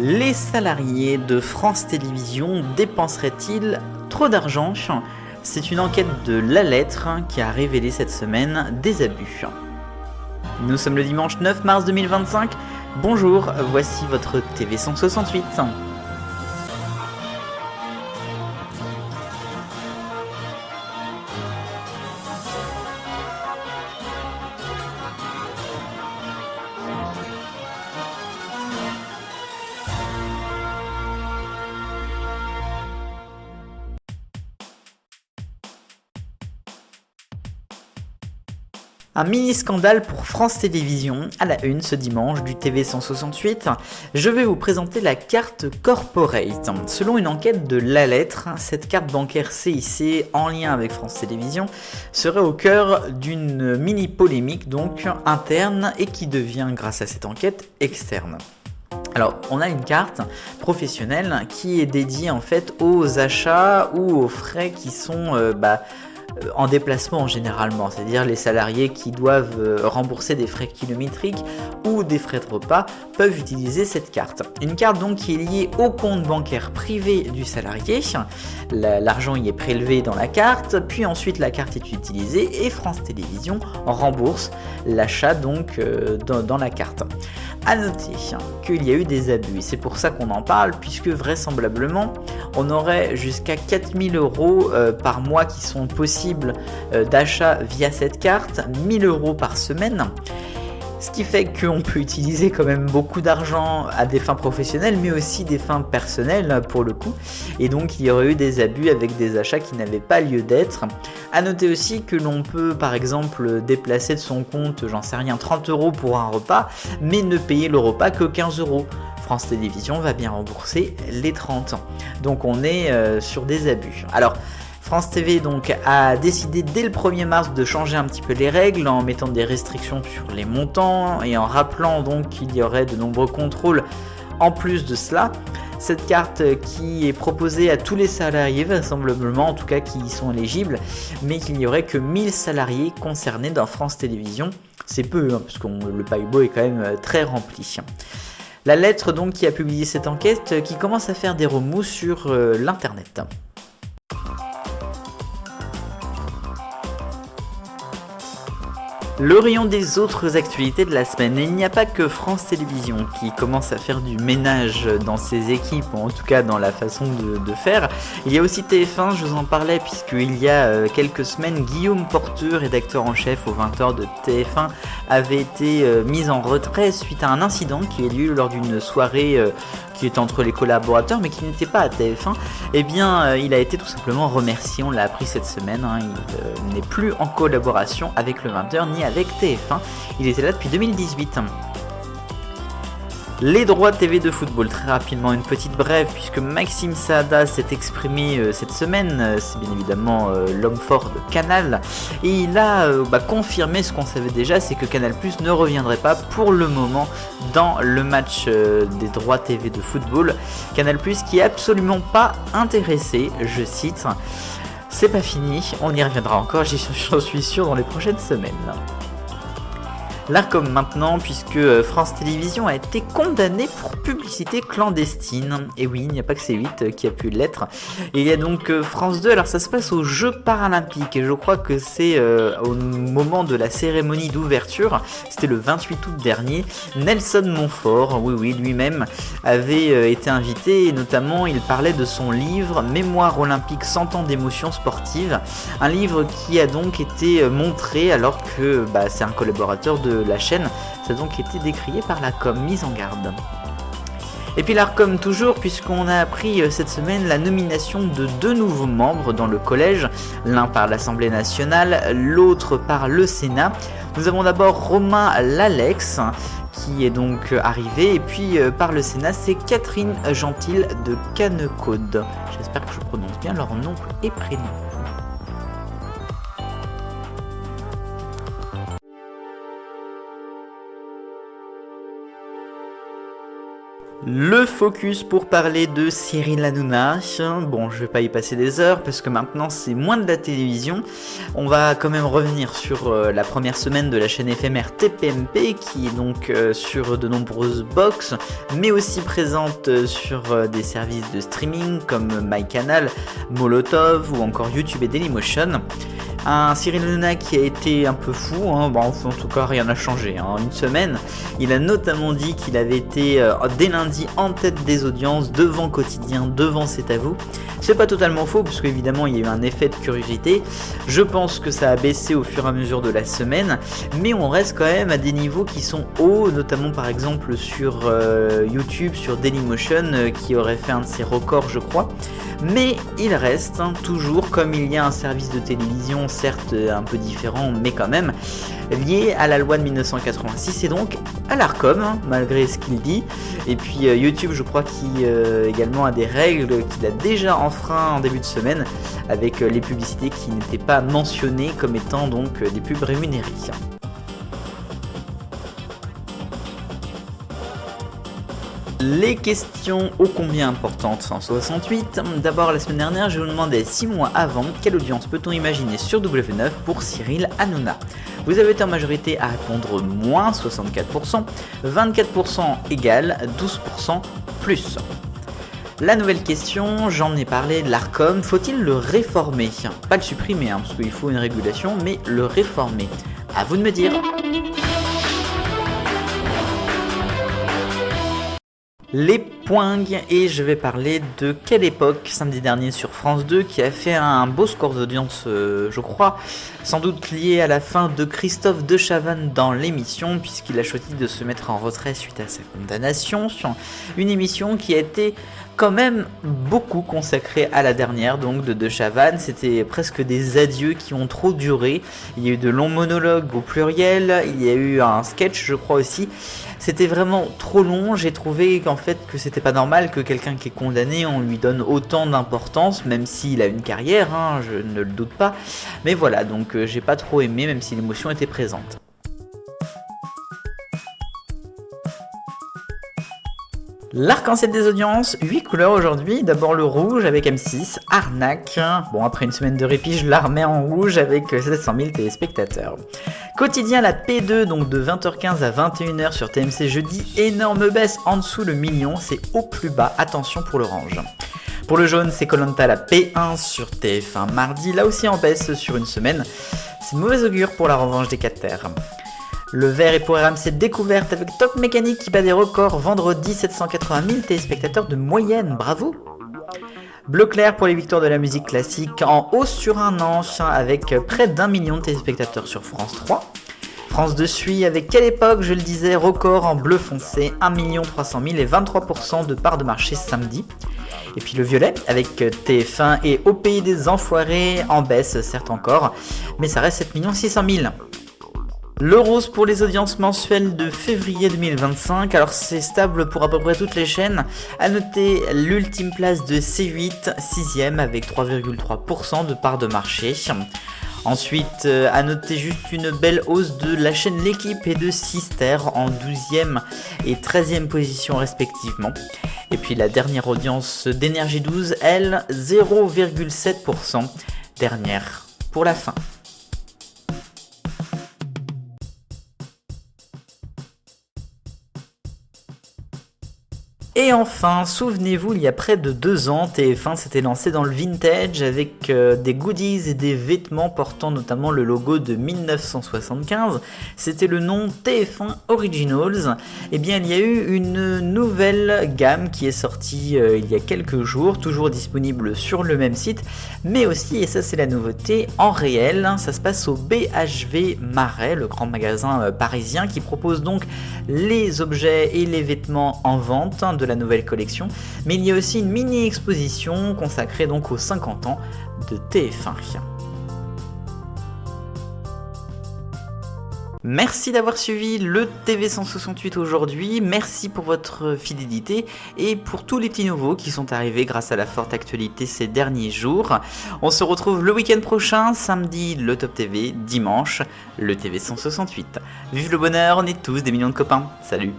Les salariés de France Télévisions dépenseraient-ils trop d'argent? C'est une enquête de La Lettre qui a révélé cette semaine des abus. Nous sommes le dimanche 9 mars 2025. Bonjour, voici votre TV 168. Un mini-scandale pour France Télévisions à la une ce dimanche du TV 168. Je vais vous présenter la carte Corporate. Selon une enquête de La Lettre, cette carte bancaire CIC en lien avec France Télévisions serait au cœur d'une mini-polémique donc interne et qui devient grâce à cette enquête externe. Alors, on a une carte professionnelle qui est dédiée en fait aux achats ou aux frais qui sont en déplacement généralement, c'est-à-dire les salariés qui doivent rembourser des frais kilométriques ou des frais de repas peuvent utiliser cette carte. Une carte donc qui est liée au compte bancaire privé du salarié, l'argent y est prélevé dans la carte, puis ensuite la carte est utilisée et France Télévisions rembourse l'achat donc dans la carte. A noter qu'il y a eu des abus, et c'est pour ça qu'on en parle, puisque vraisemblablement on aurait jusqu'à 4000 € par mois qui sont possibles d'achat via cette carte, 1000 € par semaine. Ce qui fait qu'on peut utiliser quand même beaucoup d'argent à des fins professionnelles, mais aussi des fins personnelles pour le coup. Et donc il y aurait eu des abus avec des achats qui n'avaient pas lieu d'être. A noter aussi que l'on peut par exemple déplacer de son compte, j'en sais rien, 30 € pour un repas, mais ne payer le repas que 15 €. France Télévisions va bien rembourser les 30. Donc on est sur des abus. Alors, France TV donc a décidé dès le 1er mars de changer un petit peu les règles en mettant des restrictions sur les montants et en rappelant donc qu'il y aurait de nombreux contrôles en plus de cela. Cette carte qui est proposée à tous les salariés vraisemblablement, en tout cas qui y sont éligibles, mais qu'il n'y aurait que 1000 salariés concernés dans France Télévisions. C'est peu, parce que le paquebot est quand même très rempli. La Lettre donc qui a publié cette enquête qui commence à faire des remous sur l'internet. Le rayon des autres actualités de la semaine, il n'y a pas que France Télévisions qui commence à faire du ménage dans ses équipes, ou en tout cas dans la façon de faire. Il y a aussi TF1, je vous en parlais puisqu'il y a quelques semaines, Guillaume Porteux, rédacteur en chef aux 20h de TF1, avait été mis en retrait suite à un incident qui a lieu lors d'une soirée qui est entre les collaborateurs mais qui n'était pas à TF1. Eh bien, il a été tout simplement remercié, on l'a appris cette semaine, il n'est plus en collaboration avec le 20h ni avec TF1, il était là depuis 2018. Les droits TV de football, très rapidement une petite brève puisque Maxime Saada s'est exprimé cette semaine, c'est bien évidemment l'homme fort de Canal, et il a confirmé ce qu'on savait déjà, c'est que Canal+ ne reviendrait pas pour le moment dans le match des droits TV de football. Canal+ qui est absolument pas intéressé, je cite, c'est pas fini, on y reviendra encore, j'en suis sûr, dans les prochaines semaines. L'Arcom maintenant, puisque France Télévisions a été condamnée pour publicité clandestine. Et oui, il n'y a pas que C8 qui a pu l'être. Il y a donc France 2, alors ça se passe aux Jeux Paralympiques, et je crois que c'est au moment de la cérémonie d'ouverture, c'était le 28 août dernier, Nelson Montfort, oui, lui-même, avait été invité, et notamment il parlait de son livre « Mémoire olympique 100 ans d'émotions sportives », un livre qui a donc été montré alors que c'est un collaborateur de la chaîne, ça a donc été décrié par la com, mise en garde. Et puis l'Arcom toujours, puisqu'on a appris cette semaine la nomination de 2 nouveaux membres dans le collège, l'un par l'Assemblée nationale, l'autre par le Sénat. Nous avons d'abord Romain Lalex, qui est donc arrivé, et puis par le Sénat, c'est Catherine Gentil de Cannecaude. J'espère que je prononce bien leur nom et prénom. Le focus pour parler de Cyril Hanouna. Bon, je vais pas y passer des heures parce que maintenant c'est moins de la télévision. On va quand même revenir sur la première semaine de la chaîne éphémère TPMP qui est donc sur de nombreuses box, mais aussi présente sur des services de streaming comme MyCanal, Molotov ou encore YouTube et Dailymotion. Un Cyril Hanouna qui a été un peu fou, hein. Bon, en tout cas rien n'a changé. Une semaine, il a notamment dit qu'il avait été dès lundi en tête des audiences, devant Quotidien, devant C'est à vous. C'est pas totalement faux, parce qu'évidemment il y a eu un effet de curiosité. Je pense que ça a baissé au fur et à mesure de la semaine, mais on reste quand même à des niveaux qui sont hauts, notamment par exemple sur YouTube, sur Dailymotion, qui aurait fait un de ses records je crois. Mais il reste toujours, comme il y a un service de télévision certes un peu différent mais quand même lié à la loi de 1986 et donc à l'Arcom, malgré ce qu'il dit. Et puis YouTube je crois qu'il également a des règles qu'il a déjà enfreint en début de semaine avec les publicités qui n'étaient pas mentionnées comme étant donc des pubs rémunérées. Les questions ô combien importantes 168. D'abord la semaine dernière je vous demandais 6 mois avant quelle audience peut-on imaginer sur W9 pour Cyril Hanouna. Vous avez été en majorité à répondre moins 64%, 24% égal, 12% plus. La nouvelle question, j'en ai parlé de l'Arcom, faut-il le réformer? Pas le supprimer parce qu'il faut une régulation, mais le réformer. À vous de me dire. Les poingues, et je vais parler de Quelle époque samedi dernier sur France 2 qui a fait un beau score d'audience je crois, sans doute lié à la fin de Christophe de Chavannes dans l'émission puisqu'il a choisi de se mettre en retrait suite à sa condamnation. Une émission qui a été quand même beaucoup consacrée à la dernière donc de Chavannes, c'était presque des adieux qui ont trop duré, il y a eu de longs monologues au pluriel, il y a eu un sketch je crois aussi. C'était vraiment trop long, j'ai trouvé qu'en fait que c'était pas normal que quelqu'un qui est condamné on lui donne autant d'importance, même s'il a une carrière, je ne le doute pas. Mais voilà, donc j'ai pas trop aimé même si l'émotion était présente. L'arc-en-ciel des audiences, 8 couleurs aujourd'hui, d'abord le rouge avec M6, Arnaque, bon après une semaine de répit je la remets en rouge avec 700 000 téléspectateurs. Quotidien la P2 donc de 20h15 à 21h sur TMC jeudi, énorme baisse en dessous le million, c'est au plus bas, attention pour l'orange. Pour le jaune c'est Koh-Lanta la P1 sur TF1 mardi, là aussi en baisse sur une semaine, c'est mauvais augure pour la revanche des 4 terres. Le vert est pour RMC Découverte avec Top Mécanique qui bat des records vendredi, 780 000 téléspectateurs de moyenne, bravo. Bleu clair pour les victoires de la musique classique en hausse sur un an avec près d'1 million de téléspectateurs sur France 3. France 2 suit avec Quelle époque, je le disais, record en bleu foncé, 1 300 000 et 23% de part de marché samedi. Et puis le violet avec TF1 et Au pays des enfoirés en baisse certes encore, mais ça reste 7 600 000. Le rose pour les audiences mensuelles de février 2025, alors c'est stable pour à peu près toutes les chaînes. A noter l'ultime place de C8, 6ème avec 3,3% de part de marché. Ensuite, à noter juste une belle hausse de la chaîne L'équipe et de Sister en 12ème et 13ème position respectivement. Et puis la dernière audience d'Énergie 12, elle, 0,7%, dernière pour la fin. Et enfin, souvenez-vous, il y a près de 2 ans, TF1 s'était lancé dans le vintage avec des goodies et des vêtements portant notamment le logo de 1975. C'était le nom TF1 Originals. Et bien, il y a eu une nouvelle gamme qui est sortie il y a quelques jours, toujours disponible sur le même site, mais aussi, et ça c'est la nouveauté, en réel. Ça se passe au BHV Marais, le grand magasin parisien qui propose donc les objets et les vêtements en vente de la nouvelle collection, mais il y a aussi une mini exposition consacrée donc aux 50 ans de TF1. Merci d'avoir suivi le TV 168 aujourd'hui, merci pour votre fidélité et pour tous les petits nouveaux qui sont arrivés grâce à la forte actualité ces derniers jours. On se retrouve le week-end prochain, samedi le Top TV, dimanche le TV 168. Vive le bonheur, on est tous des millions de copains, salut.